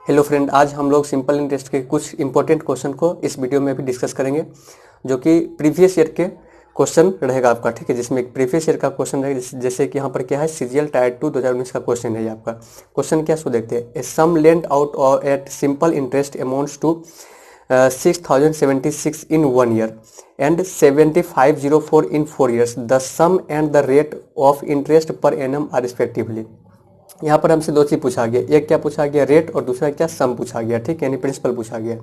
Hello friend, आज हम लोग सिंपल इंटरेस्ट के कुछ इंपॉर्टेंट क्वेश्चन को इस वीडियो में भी डिस्कस करेंगे, जो कि प्रीवियस ईयर के क्वेश्चन रहेगा आपका। ठीक है, जिसमें एक प्रीवियस ईयर का क्वेश्चन रहेगा, जैसे कि यहाँ पर क्या है, सीजीएल टायर 2 2019 का क्वेश्चन है ये आपका। क्वेश्चन क्या सो देखते हैं। A sum lent out at simple interest amounts to 6076 in 1 year and 7504 in 4 years. The sum and the rate of interest per annum are respectively. यहाँ पर हमसे दो चीज पूछा गया, एक क्या पूछा गया रेट, और दूसरा क्या सम पूछा गया। ठीक है, यानी प्रिंसिपल पूछा गया।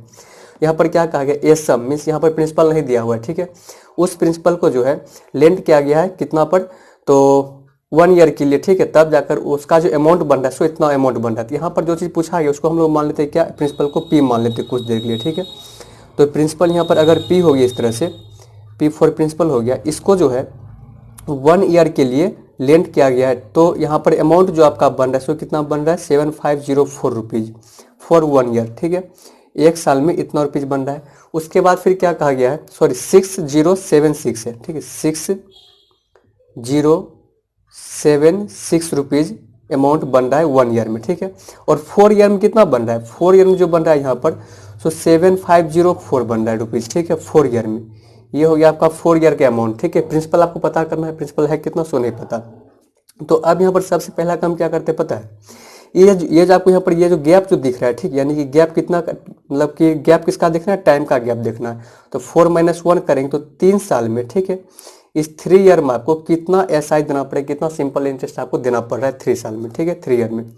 यहाँ पर क्या कहा गया, ए सम मीन्स यहाँ पर प्रिंसिपल नहीं दिया हुआ है। ठीक है, उस प्रिंसिपल को जो है लेंड किया गया है कितना पर, तो 1 ईयर के लिए। ठीक है, तब जाकर उसका जो अमाउंट बन रहा है सो इतना अमाउंट बन रहा है। यहाँ पर जो चीज़ पूछा गया उसको हम लोग मान लेते हैं क्या, प्रिंसिपल को पी मान लेते हैं कुछ देर के लिए। ठीक है, तो प्रिंसिपल यहाँ पर अगर पी हो गया इस तरह से, पी फॉर प्रिंसिपल हो गया, इसको जो है 1 ईयर के लिए लेंड किया गया है, तो यहाँ पर अमाउंट जो आपका बन रहा है सो कितना बन रहा है 7504 रुपीज़ फॉर 1 ईयर। ठीक है, एक साल में इतना रुपीज़ बन रहा है। उसके बाद फिर क्या कहा गया है, सॉरी 6076 है। ठीक है, 6076 रुपीज़ अमाउंट बन रहा है 1 ईयर में। ठीक है, और 4 ईयर में कितना बन रहा है, 4 ईयर में जो बन रहा है यहाँ पर सो 7504 बन रहा है रुपीज़। ठीक है, 4 ईयर में ये हो गया आपका 4 ईयर के अमाउंट। ठीक है, प्रिंसिपल आपको पता करना है, प्रिंसिपल है कितना सो नहीं पता। तो अब यहाँ पर सबसे पहला काम क्या करते पता है, ये जो आपको यहाँ पर ये जो गैप जो दिख रहा है, ठीक, यानी कि गैप कितना, मतलब कि गैप किसका देखना है, टाइम का गैप देखना है। तो 4 - 1 करेंगे तो 3 साल में। ठीक है, इस 3 ईयर में आपको कितना एसआई देना पड़ेगा, कितना सिंपल इंटरेस्ट आपको देना पड़ रहा है 3 साल में। ठीक है, 3 ईयर में।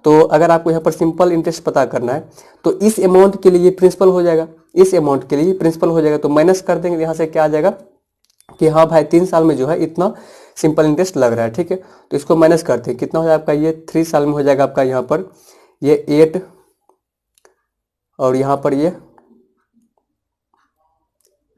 तो अगर आपको यहाँ पर सिंपल इंटरेस्ट पता करना है तो इस अमाउंट के लिए प्रिंसिपल हो जाएगा, इस अमाउंट के लिए प्रिंसिपल हो जाएगा। तो माइनस कर देंगे, यहाँ से क्या आ जाएगा कि हाँ भाई 3 साल में जो है इतना सिंपल इंटरेस्ट लग रहा है। ठीक है, तो इसको माइनस करते हैं, कितना हो जाएगा आपका, ये 3 साल में हो जाएगा आपका यहाँ पर ये 8, और यहाँ पर ये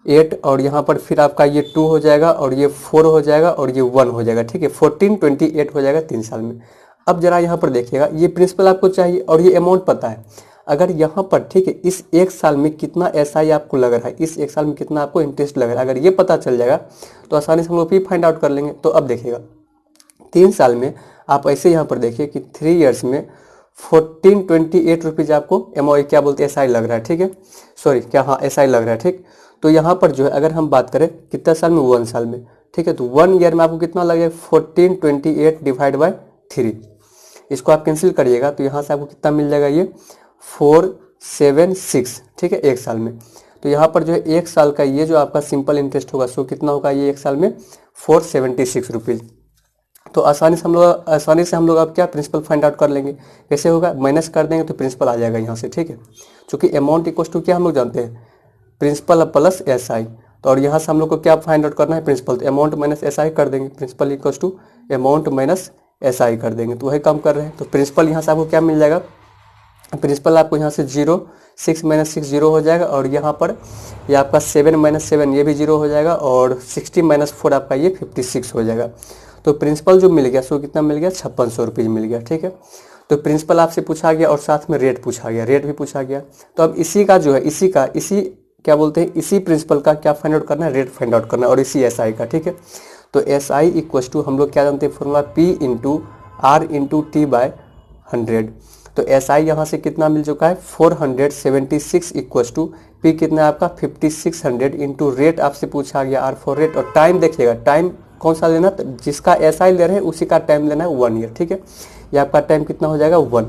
8, और यहाँ पर फिर आपका ये 2 हो जाएगा, और ये 4 हो जाएगा, और ये 1 हो जाएगा। ठीक है, 14 28 हो जाएगा 3 साल में। अब जरा यहाँ पर देखिएगा, ये प्रिंसिपल आपको चाहिए और ये अमाउंट पता है। अगर यहाँ पर ठीक है इस 1 साल में कितना एसआई आपको लग रहा है, इस 1 साल में कितना आपको इंटरेस्ट लग रहा है, अगर ये पता चल जाएगा तो आसानी से हम लोग भी फाइंड आउट कर लेंगे। तो अब देखिएगा 3 साल में आप ऐसे यहाँ पर देखिए कि 3 ईयर्स में 1428 रुपीज़ आपको क्या बोलते हैं एसआई लग रहा है। ठीक है, सॉरी क्या, हाँ एसआई लग रहा है। ठीक, तो यहाँ पर जो है अगर हम बात करें कितना साल में, 1 साल में। ठीक है, तो 1 ईयर में आपको कितना लगेगा, 1428 डिवाइड बाय 3, इसको आप कैंसिल करिएगा तो यहाँ से आपको कितना मिल जाएगा, ये 476। ठीक है, 1 साल में। तो यहाँ पर जो है 1 साल का ये जो आपका सिंपल इंटरेस्ट होगा सो कितना होगा, ये 1 साल में 476 रुपीज़। तो आसानी से हम लोग अब क्या प्रिंसिपल फाइंड आउट कर लेंगे। कैसे होगा, माइनस कर देंगे तो प्रिंसिपल आ जाएगा यहाँ से। ठीक है, चूँकि अमाउंट इक्वल टू क्या हम लोग जानते हैं, प्रिंसिपल प्लस एसआई। तो और यहाँ से हम लोग को क्या फाइंड आउट करना है, प्रिंसिपल। तो अमाउंट माइनस एसआई कर देंगे, principal equal to amount minus SI कर देंगे, तो वही काम कर रहे हैं। तो प्रिंसिपल यहाँ से आपको क्या मिल जाएगा, प्रिंसिपल आपको यहाँ से 0 6 - 6 0 हो जाएगा, और यहाँ पर ये आपका 7 - 7 ये भी 0 हो जाएगा, और 60 - 4 आपका ये 56 हो जाएगा। तो प्रिंसिपल जो मिल गया सो कितना मिल गया, 5600 रुपीज़ मिल गया। ठीक है, तो प्रिंसिपल आपसे पूछा गया और साथ में रेट पूछा गया, रेट भी पूछा गया। तो अब इसी का जो है इसी क्या बोलते हैं, इसी प्रिंसिपल का क्या फाइंड आउट करना है, रेट फाइंड आउट करना है, और इसी एसआई का। ठीक है, तो एसआई इक्वल टू हम लोग क्या जानते हैं फॉर्मूला, P × R × T/100। तो एसआई यहाँ से कितना मिल चुका है, 476 इक्वल टू पी कितना आपका 5600 इंटू रेट आपसे पूछा गया R फॉर रेट। और टाइम देखिएगा, टाइम कौन सा लेना, तो जिसका एसआई ले रहे हैं उसी का टाइम लेना है 1 ईयर। ठीक है, ये आपका टाइम कितना हो जाएगा 1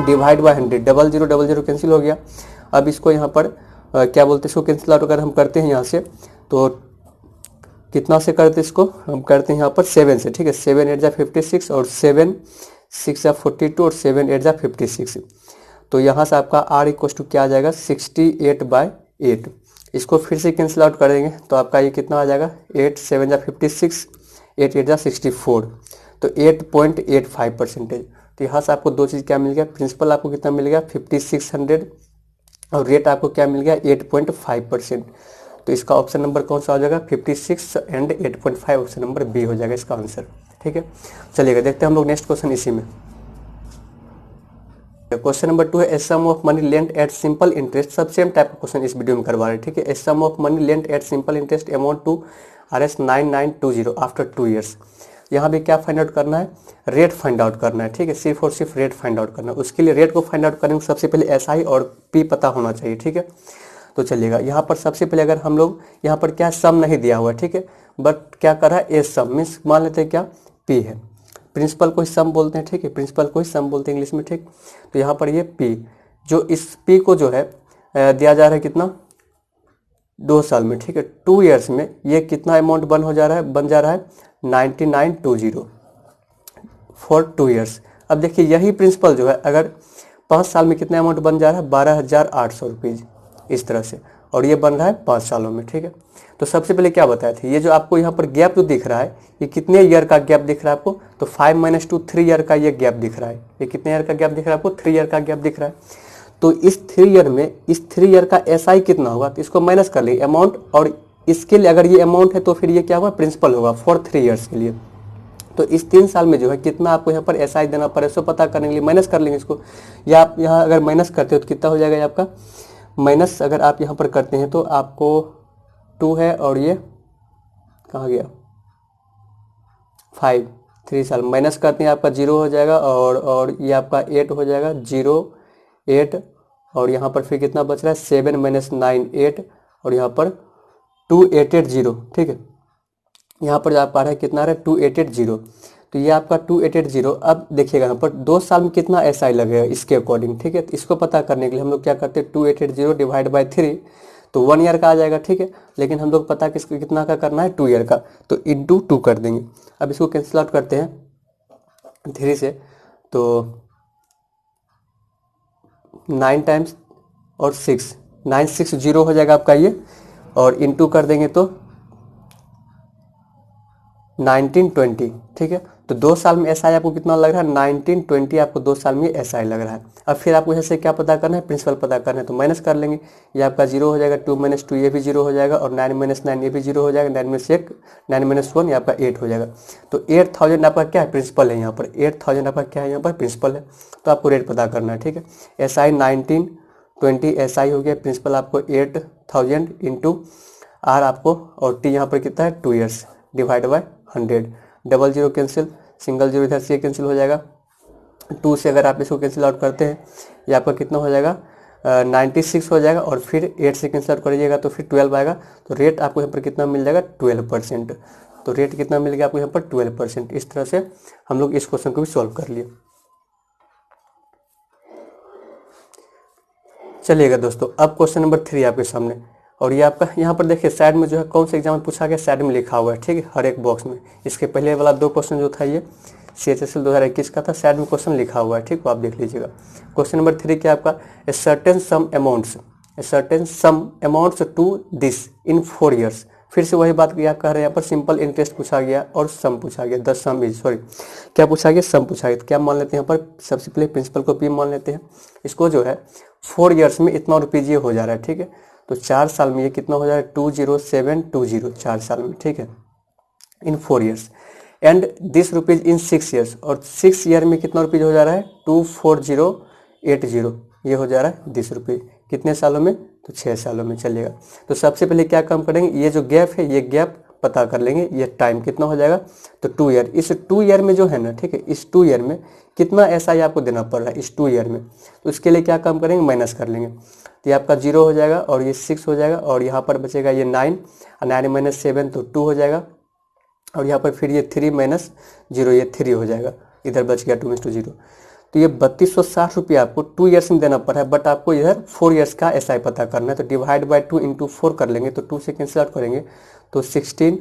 डिवाइड बाय 100, 00 00 कैंसिल हो गया। अब इसको यहाँ पर क्या बोलते हैं, इसको कैंसिल आउट अगर हम करते हैं यहाँ से तो कितना से करते हैं, इसको हम करते हैं यहाँ पर 7 से। ठीक है, 7 8 जा 56, और 7 6 जा 42, और 7 8 जा 56। तो यहाँ से आपका R इक्वल टू क्या आ जाएगा, 68/8। इसको फिर से कैंसिल आउट करेंगे तो आपका ये कितना आ जाएगा, 8 7 जा 56, 8 8 जा 64, तो 8.85%। तो यहाँ से आपको दो चीज़ क्या मिल गया, प्रिंसिपल आपको कितना मिल गया 5600, और रेट आपको क्या मिल गया 8.5%। तो इसका ऑप्शन नंबर कौन सा हो जाएगा, 56 एंड 8.5, ऑप्शन नंबर बी हो जाएगा इसका आंसर। ठीक है, चलिएगा देखते हैं हम लोग नेक्स्ट क्वेश्चन इसी में। क्वेश्चन नंबर 2 है, a sum of money lent at simple interest. सब सेम टाइप का क्वेश्चन इस वीडियो में करवा रहे हैं। ठीक है, a sum of money lent at simple interest amount to Rs 9920 after 2 years. यहाँ भी क्या फाइंड आउट करना है, रेट फाइंड आउट करना है, ठीक है, सिर्फ और सिर्फ रेट फाइंड आउट करना है। उसके लिए रेट को फाइंड आउट करने में सबसे पहले एसआई और पी पता होना चाहिए, ठीक है। तो चलिएगा यहाँ पर सबसे पहले अगर हम लोग यहाँ पर क्या सम नहीं दिया हुआ है, ठीक है, बट क्या कर रहा है ए सम, मीन्स मान लेते हैं क्या पी है, प्रिंसिपल को ही सम बोलते हैं, ठीक है, प्रिंसिपल को ही सम बोलते हैं इंग्लिश में, ठीक। तो यहाँ पर ये पी, जो इस पी को जो है दिया जा रहा है कितना 2 साल में, ठीक है, 2 ईयर्स में ये कितना अमाउंट बन जा रहा है 9920 फॉर 2 ईयर्स। अब देखिए यही प्रिंसिपल जो है अगर 5 साल में कितना अमाउंट बन जा रहा है 12,800 रुपीज़ इस तरह से, और ये बन रहा है 5 सालों में, ठीक है। तो सबसे पहले क्या बताया था, ये जो आपको यहाँ पर गैप जो दिख रहा है ये कितने ईयर का गैप दिख रहा है आपको, तो 5 - 2 3 ईयर का ये गैप दिख रहा है। ये कितने ईयर का गैप दिख रहा है आपको, 3 ईयर का गैप दिख रहा है। तो इस 3 ईयर में इस 3 ईयर का एसआई कितना होगा, तो इसको माइनस कर लेंगे अमाउंट, और इसके लिए अगर ये अमाउंट है तो फिर ये क्या होगा प्रिंसिपल होगा फॉर 3 ईयर्स के लिए। तो इस 3 साल में जो है कितना आपको यहाँ पर एसआई देना पड़े सो पता करने के लिए माइनस कर लेंगे इसको, या आप यहाँ अगर माइनस करते हो तो कितना हो जाएगा ये आपका माइनस, अगर आप यहाँ पर करते हैं तो आपको 2 है और ये कहाँ गया 5, 3 साल माइनस करते हैं आपका 0 हो जाएगा, और ये आपका 8 हो जाएगा 0 8, और यहाँ पर फिर कितना बच रहा है 7 - 9 8, और यहाँ पर 2880, ठीक है। यहाँ पर आप आ रहा है कितना आ रहा है 2880, तो ये आपका 2880। अब देखिएगा यहाँ पर 2 साल में कितना एसआई लगेगा इसके अकॉर्डिंग, ठीक है। तो इसको पता करने के लिए हम लोग क्या करते हैं 2880 डिवाइड बाई 3, तो 1 ईयर का आ जाएगा, ठीक है। लेकिन हम लोग पता कितना का करना है 2 ईयर का, तो इंटू 2 कर देंगे। अब इसको कैंसिल आउट करते हैं 3 से, तो 9 टाइम्स और 6 960 हो जाएगा आपका ये, और इंटू कर देंगे तो 1920, ठीक है। तो 2 साल में एसआई आपको कितना लग रहा है 1920, आपको 2 साल में एसआई लग रहा है। अब फिर आपको जैसे क्या पता करना है प्रिंसिपल पता करना है, तो माइनस कर लेंगे, ये आपका 0 हो जाएगा, 2 - 2 ये भी 0 हो जाएगा, और 9 - 9 ये भी 0 हो जाएगा, 9 - 1 ये आपका 8 हो जाएगा। तो 8000 आपका क्या है प्रिंसिपल है, यहाँ पर 8000 आपका क्या है यहाँ पर प्रिंसिपल है। तो आपको रेट पता करना है, ठीक है। एसआई 1920 एसआई हो गया, प्रिंसिपल आपको 8000 इंटू आर आपको, और टी यहाँ पर कितना है 2 years divide by 100, double 0 cancel, single 0 इधर से कैंसिल हो जाएगा, 2 से अगर आप इसको कैंसिल आउट करते हैं ये आपका कितना हो जाएगा 96 हो जाएगा, और फिर 8 से कैंसिल आउट करिएगा तो फिर 12 आएगा। तो रेट आपको यहाँ पर कितना मिल जाएगा 12%। तो रेट कितना मिल गया आपको यहाँ पर 12%। इस तरह से हम लोग इस क्वेश्चन को भी सॉल्व कर लिए। चलिएगा दोस्तों, अब क्वेश्चन नंबर 3 आपके सामने, और ये आपका यहाँ पर देखिए साइड में जो है कौन से एग्जाम में पूछा गया साइड में लिखा हुआ है, ठीक है, हर एक बॉक्स में। इसके पहले वाला 2 क्वेश्चन जो था ये CHSL 2021 का था, साइड में क्वेश्चन लिखा हुआ है, ठीक, वो आप देख लीजिएगा। क्वेश्चन नंबर 3 क्या आपका, a certain sum amounts to this in 4 years. फिर से वही बात क्या कह रहे हैं यहाँ पर, सिंपल इंटरेस्ट पूछा गया और सम पूछा गया, द सम इज, सॉरी क्या पूछा गया सम पूछा गया। तो क्या मान लेते हैं यहाँ पर, सबसे पहले प्रिंसिपल को पी मान लेते हैं, इसको जो है 4 ईयर्स में इतना रुपीज ये हो जा रहा है, ठीक है। तो 4 साल में ये कितना हो जाएगा 20720 4 साल में, ठीक है, इन 4 years, and this rupees in 6 years, और 6 ईयर में कितना रुपीज हो जा रहा है 24080, ये हो जा रहा है 10 रुपये, कितने सालों में, तो 6 सालों में। चलेगा, तो सबसे पहले क्या काम करेंगे, ये जो गैप है ये गैप पता कर लेंगे, ये टाइम कितना हो जाएगा, तो 2 ईयर। इस 2 ईयर में जो है ना, ठीक है, इस 2 ईयर में कितना एसआई आपको देना पड़ रहा है इस 2 ईयर में, तो इसके लिए क्या काम करेंगे माइनस कर लेंगे। तो ये आपका 0 हो जाएगा, और ये 6 हो जाएगा, और यहाँ पर बचेगा ये 9, 9 - 7 तो 2 हो जाएगा, और यहाँ पर फिर ये 3 - 0 ये 3 हो जाएगा, इधर बच गया 2:0। तो ये 3260 रुपये आपको 2 ईयर्स में देना पड़ा है, बट आपको इधर 4 ईयर्स का एसआई पता करना है। तो डिवाइड बाय 2 इंटू 4 कर लेंगे, तो 2 से कैंसिल आउट करेंगे तो 16,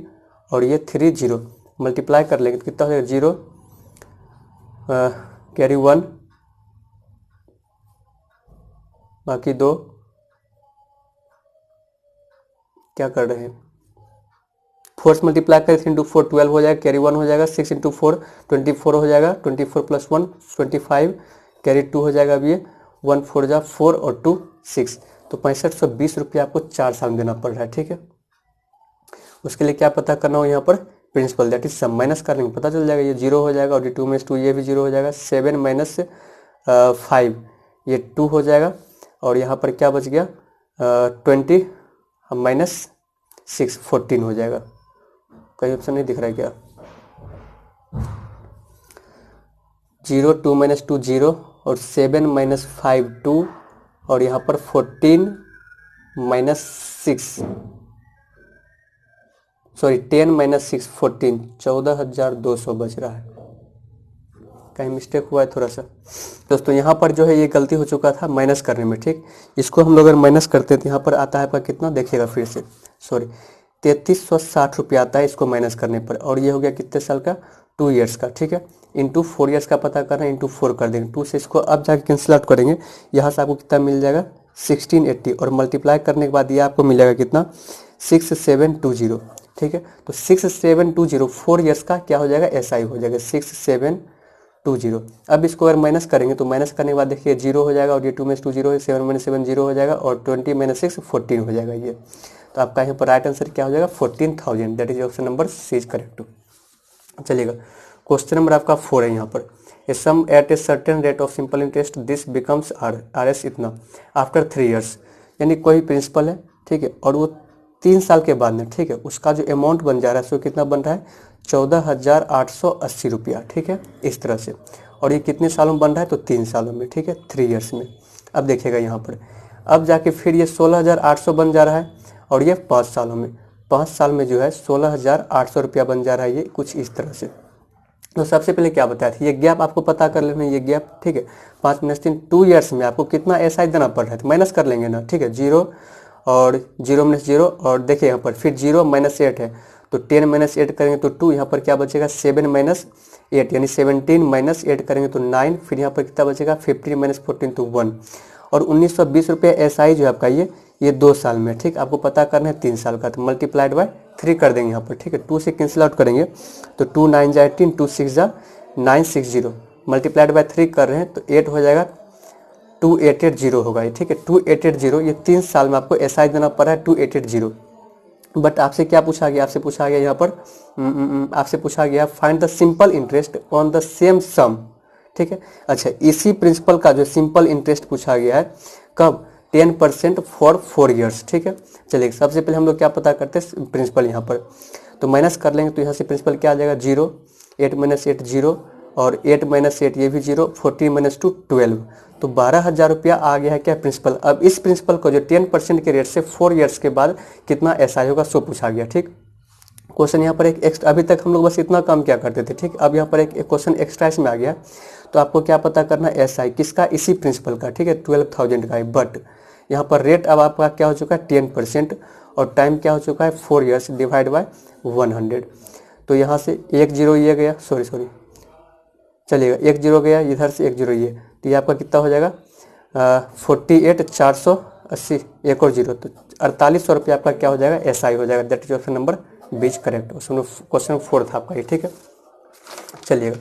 और ये 30 मल्टीप्लाई कर लेंगे तो कितना हो जाएगा 0 कैरी 1 बाकी 2 क्या कर रहे हैं, 4 से मल्टीप्लाई करें 3 इंटू 4 12 हो जाएगा, कैरी 1 हो जाएगा, 6 इंटू 4 24 हो जाएगा, 24 + 1 25, कैरी 2 हो जाएगा। अब ये 1 4 जा 4 और 2 6, तो 6520 रुपये आपको 4 साल में देना पड़ रहा है, ठीक है। उसके लिए क्या पता करना हो यहाँ पर principal, that is sum, minus कर लेंगे पता चल जाएगा, ये 0 हो जाएगा, और ये 2 - 2 ये भी 0 हो जाएगा, 7 - 5 ये 2 हो जाएगा, और यहाँ पर क्या बच गया 20 - 6 14 हो जाएगा। कहीं ऑप्शन नहीं दिख रहा है क्या, जीरो, 2 माइनस 2 जीरो, और 7 माइनस 5 2, और यहाँ पर 14 माइनस 6, सॉरी 10 माइनस 6 14, 14,200 बच रहा है। कहीं मिस्टेक हुआ है थोड़ा सा दोस्तों, यहाँ पर जो है ये गलती हो चुका था माइनस करने में, ठीक। इसको हम लोग अगर माइनस करते हैं तो यहाँ पर आता है आपका कितना, देखिएगा फिर से, सॉरी 3360 रुपया आता है इसको माइनस करने पर। और ये हो गया कितने साल का, 2 ईयर्स का, ठीक है। इंटू 4 ईयर्स का पता करना है, इंटू 4 कर देंगे, 2 से इसको अब जाके कैंसिल आउट करेंगे, यहाँ से आपको कितना मिल जाएगा 1680, और मल्टीप्लाई करने के बाद ये आपको मिल जाएगा कितना 6720, ठीक है। तो 6720 4 ईयर्स का क्या हो जाएगा, SI हो जाएगा 6720। अब इसको अगर माइनस करेंगे तो माइनस करने के बाद देखिए 0 हो जाएगा, और ये 2 माइनस 2 0 है, 7 माइनस 7 0 हो जाएगा, और 20 माइनस 6 14 हो जाएगा ये। तो आपका यहाँ पर राइट आंसर क्या हो जाएगा 14,000, that is option number C is correct. चलिएगा क्वेश्चन नंबर आपका 4 है यहाँ पर, a sum at a certain rate of simple interest this becomes RS इतना आफ्टर 3 ईयर्स, यानी कोई प्रिंसिपल है, ठीक है, और वो 3 साल के बाद में, ठीक है, उसका जो अमाउंट बन जा रहा है सो कितना बन रहा है 14,880 रुपया, ठीक है, इस तरह से। और ये कितने सालों में बन रहा है, तो 3 सालों में, ठीक है, 3 ईयर्स में। अब देखिएगा यहाँ पर, अब जाके फिर ये 16,800 बन जा रहा है, और ये 5 सालों में, 5 साल में जो है 16,800 रुपया बन जा रहा है, ये कुछ इस तरह से। तो सबसे पहले क्या बताया था, ये गैप आपको पता कर लेना, ये गैप, ठीक है, 5 माइनस 3 2 ईयर्स में आपको कितना SI देना पड़ रहा है, तो माइनस कर लेंगे ना, ठीक है, 0 और 0 माइनस 0, और देखिए यहाँ पर फिर 0 माइनस 8 है, तो 10 माइनस 8 करेंगे तो 2, यहाँ पर क्या बचेगा 7 माइनस 8, यानी 17 माइनस 8 करेंगे तो 9, फिर यहाँ पर कितना बचेगा 15 माइनस 14 तो 1, और 1920 रुपये SI जो है आपका ये 2 साल में, ठीक, आपको पता करना है 3 साल का, तो मल्टीप्लाइड बाय 3 कर देंगे यहाँ पर, ठीक है, 2 से कैंसिल आउट करेंगे तो 2 9 जा 18, 2 6 जा 960, मल्टीप्लाइड बाय 3 कर रहे हैं तो 8 हो जाएगा, 2880 होगा ये, ठीक है, 2880, ये 3 साल में आपको SI देना पड़ा है 2880। बट आपसे क्या पूछा गया, आपसे पूछा गया यहाँ पर आपसे पूछा गया find the simple interest on the same sum, ठीक है। अच्छा, इसी प्रिंसिपल का जो सिंपल इंटरेस्ट पूछा गया है कब, 10% फॉर 4 ईयर्स, ठीक है। चलिए सबसे पहले हम लोग क्या पता करते हैं प्रिंसिपल यहाँ पर, तो माइनस कर लेंगे, तो यहाँ से प्रिंसिपल क्या आ जाएगा 0, 8 माइनस 8 0, और 8 माइनस 8 ये भी 0, 14 माइनस 2 12, तो 12,000 रुपया आ गया है क्या प्रिंसिपल। अब इस प्रिंसिपल को जो 10% के रेट से 4 ईयर्स के बाद कितना SI होगा सो पूछा गया, ठीक। क्वेश्चन यहाँ पर एक एक्स्ट्रा, अभी तक हम लोग बस इतना काम क्या करते थे, ठीक, अब यहाँ पर एक क्वेश्चन एक्स्ट्रा इसमें आ गया, तो आपको क्या पता करना SI किसका, इसी प्रिंसिपल का, ठीक है, 12,000 का है। बट यहाँ पर रेट अब आपका क्या हो चुका है 10%, और टाइम क्या हो चुका है 4 ईयर्स डिवाइड बाय 100, तो यहाँ से 1 0 ये गया, सॉरी चलिएगा 1 0 गया, इधर से 1 0 ये, तो ये आपका कितना हो जाएगा 48,480, एक और 0, तो 4800 रुपया आपका क्या हो जाएगा SI हो जाएगा, that is option number B is correct. Question 4 था आपका ये, ठीक है। चलिएगा